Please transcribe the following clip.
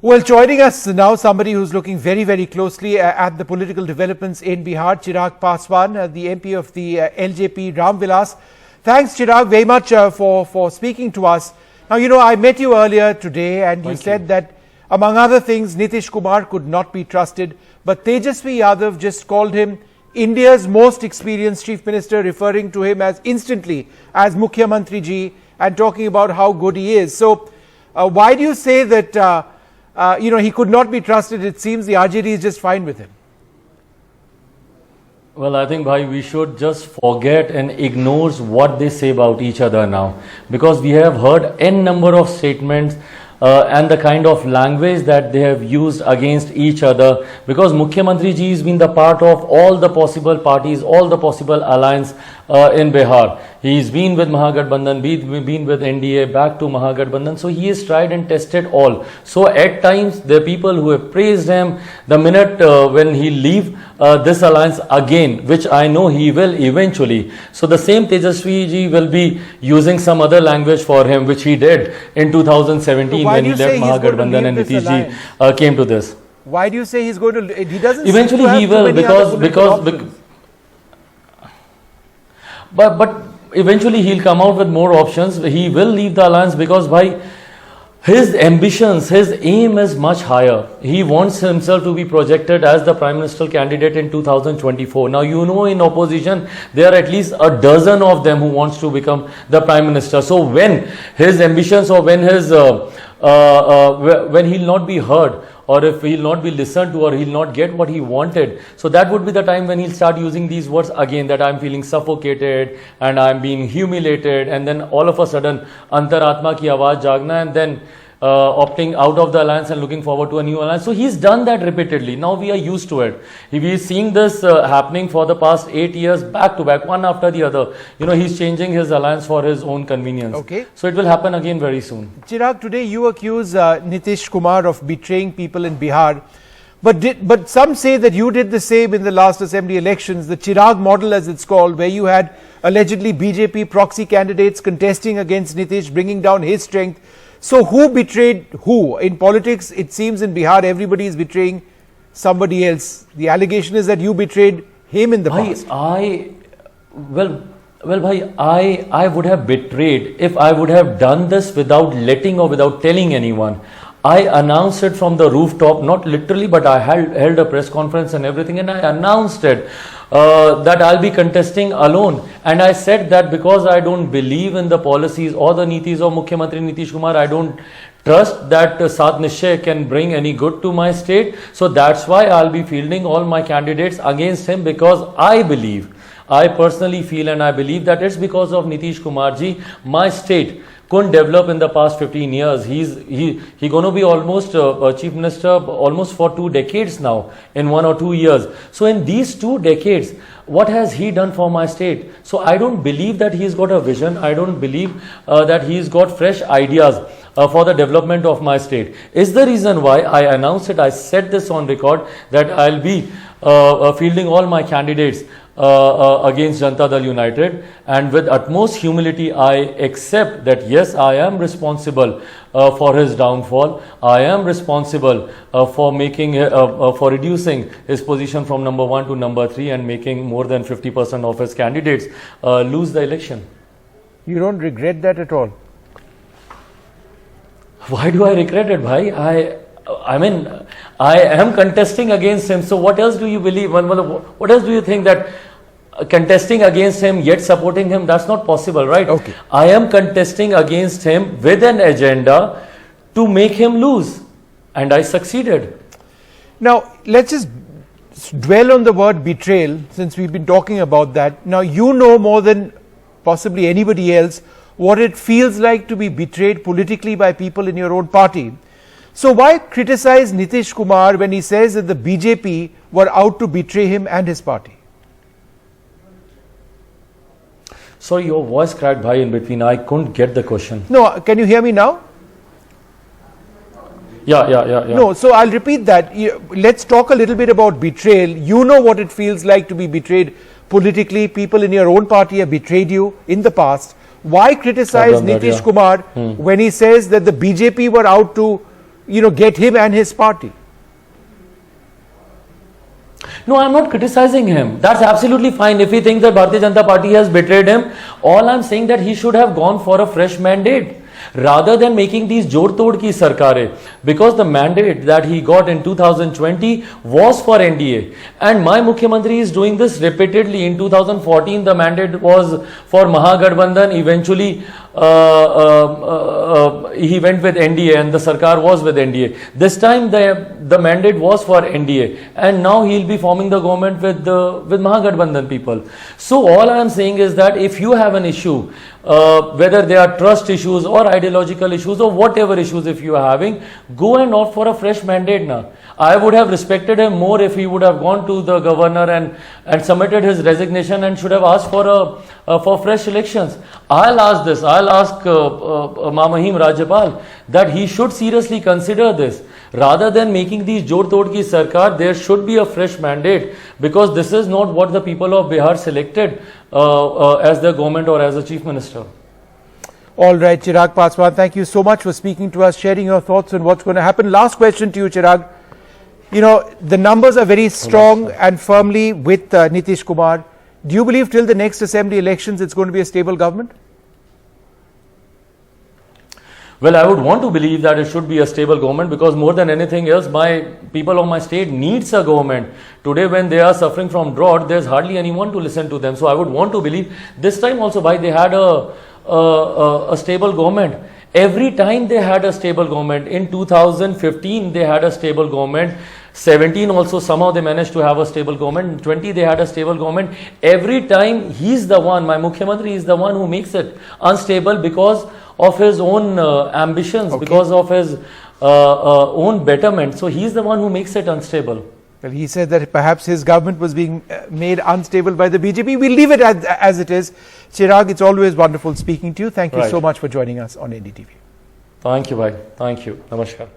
Well, joining us now, somebody who's looking very, very closely at the political developments in Bihar, Chirag Paswan, the MP of the LJP, Vilas. Thanks, Chirag, very much for speaking to us. Now, you know, I met you earlier today and you said that, among other things, Nitish Kumar could not be trusted, but Tejashwi Yadav just called him India's most experienced chief minister, referring to him as instantly as Mukhyamantri ji and talking about how good he is. So, why do you say that he could not be trusted? It seems the RJD is just fine with him. Well, I think, bhai, we should just forget and ignore what they say about each other now, because we have heard n number of statements and the kind of language that they have used against each other, because Mukhyamantri ji has been the part of all the possible parties, all the possible alliance in Bihar. He's been with Mahagathbandhan, been with NDA, back to Mahagathbandhan. So he has tried and tested all. So at times, there are people who have praised him. The minute when he leave this alliance again, which I know he will eventually. So the same Tejashwi ji will be using some other language for him, which he did in 2017 when he left Mahagathbandhan and Nitish ji came to this. Why do you say he's going to? He doesn't. Eventually he will, because but eventually he'll come out with more options. He will leave the alliance because by his ambitions, his aim is much higher. He wants himself to be projected as the Prime Minister candidate in 2024. Now, you know, in opposition, there are at least a dozen of them who wants to become the Prime Minister. So when his ambitions or when his when he'll not be heard, or if he'll not be listened to, or he'll not get what he wanted, so that would be the time when he'll start using these words again, that I'm feeling suffocated and I'm being humiliated, and then all of a sudden Antaratma ki awaaz jagna, and then opting out of the alliance and looking forward to a new alliance. So he's done that repeatedly. Now we are used to it. We're seeing this happening for the past 8 years, back to back, one after the other. You know, he's changing his alliance for his own convenience. Okay. So it will happen again very soon. Chirag, today you accuse Nitish Kumar of betraying people in Bihar. But some say that you did the same in the last assembly elections, the Chirag model as it's called, where you had allegedly BJP proxy candidates contesting against Nitish, bringing down his strength. So who betrayed who? In politics, it seems in Bihar, everybody is betraying somebody else. The allegation is that you betrayed him in the past. I would have betrayed if I would have done this without letting or without telling anyone. I announced it from the rooftop, not literally, but I held a press conference and everything, and I announced it that I'll be contesting alone. And I said that because I don't believe in the policies or the Nitis of Mukhyamantri Nitish Kumar, I don't trust that Sat Nishchay can bring any good to my state. So that's why I'll be fielding all my candidates against him, because I personally feel and I believe that it's because of Nitish Kumar ji, my state couldn't develop in the past 15 years. He's going to be almost chief minister almost for 2 decades now, in 1 or 2 years. So in these 2 decades, what has he done for my state? So I don't believe that he's got a vision. I don't believe that he's got fresh ideas for the development of my state. Is the reason why I announced it. I said this on record that I'll be fielding all my candidates against Janata Dal United, and with utmost humility I accept that yes, I am responsible for his downfall. I am responsible for reducing his position from number 1 to number 3 and making more than 50% of his candidates lose the election. You don't regret that at all? Why do I regret it, bhai? I mean, I am contesting against him. So what else do you believe? What else do you think that contesting against him yet supporting him? That's not possible, right? Okay. I am contesting against him with an agenda to make him lose, and I succeeded. Now, let's just dwell on the word betrayal, since we've been talking about that. Now, you know more than possibly anybody else what it feels like to be betrayed politically by people in your own party. So why criticize Nitish Kumar when he says that the BJP were out to betray him and his party? Sorry, your voice cracked, bhai, in between. I couldn't get the question. No, can you hear me now? Yeah. No, so I'll repeat that. Let's talk a little bit about betrayal. You know what it feels like to be betrayed politically. People in your own party have betrayed you in the past. Why criticize Nitish Kumar when he says that the BJP were out to get him and his party? No, I'm not criticizing him. That's absolutely fine. If he thinks that Bharatiya Janata Party has betrayed him, all I'm saying that he should have gone for a fresh mandate rather than making these jod tod ki sarkare, because the mandate that he got in 2020 was for NDA, and my Mukhyamantri is doing this repeatedly. In 2014 the mandate was for Mahagathbandhan. Eventually he went with NDA and the Sarkar was with NDA. This time the mandate was for NDA, and now he'll be forming the government with Mahagathbandhan people. So all I am saying is that if you have an issue, whether they are trust issues or ideological issues or whatever issues if you are having, go and opt for a fresh mandate now. I would have respected him more if he would have gone to the governor and submitted his resignation and should have asked for fresh elections. I'll ask Mamahim Rajyapal that he should seriously consider this. Rather than making these jod tod ki sarkar, there should be a fresh mandate, because this is not what the people of Bihar selected as their government or as a chief minister. All right, Chirag Paswan, thank you so much for speaking to us, sharing your thoughts on what's going to happen. Last question to you, Chirag. The numbers are very strong and firmly with Nitish Kumar. Do you believe till the next assembly elections it's going to be a stable government? Well, I would want to believe that it should be a stable government, because more than anything else, my people of my state needs a government. Today, when they are suffering from drought, there's hardly anyone to listen to them. So I would want to believe this time also, they had a stable government. Every time they had a stable government. In 2015, they had a stable government. 17 also somehow they managed to have a stable government. In 20 they had a stable government. Every time he's the one, my Mukhyamantri is the one who makes it unstable because of his own ambitions, because of his own betterment. So he's the one who makes it unstable. Well, he said that perhaps his government was being made unstable by the BJP. We'll leave it as it is. Chirag, it's always wonderful speaking to you. Thank you so much for joining us on NDTV. Thank you, bhai. Thank you. Namaskar.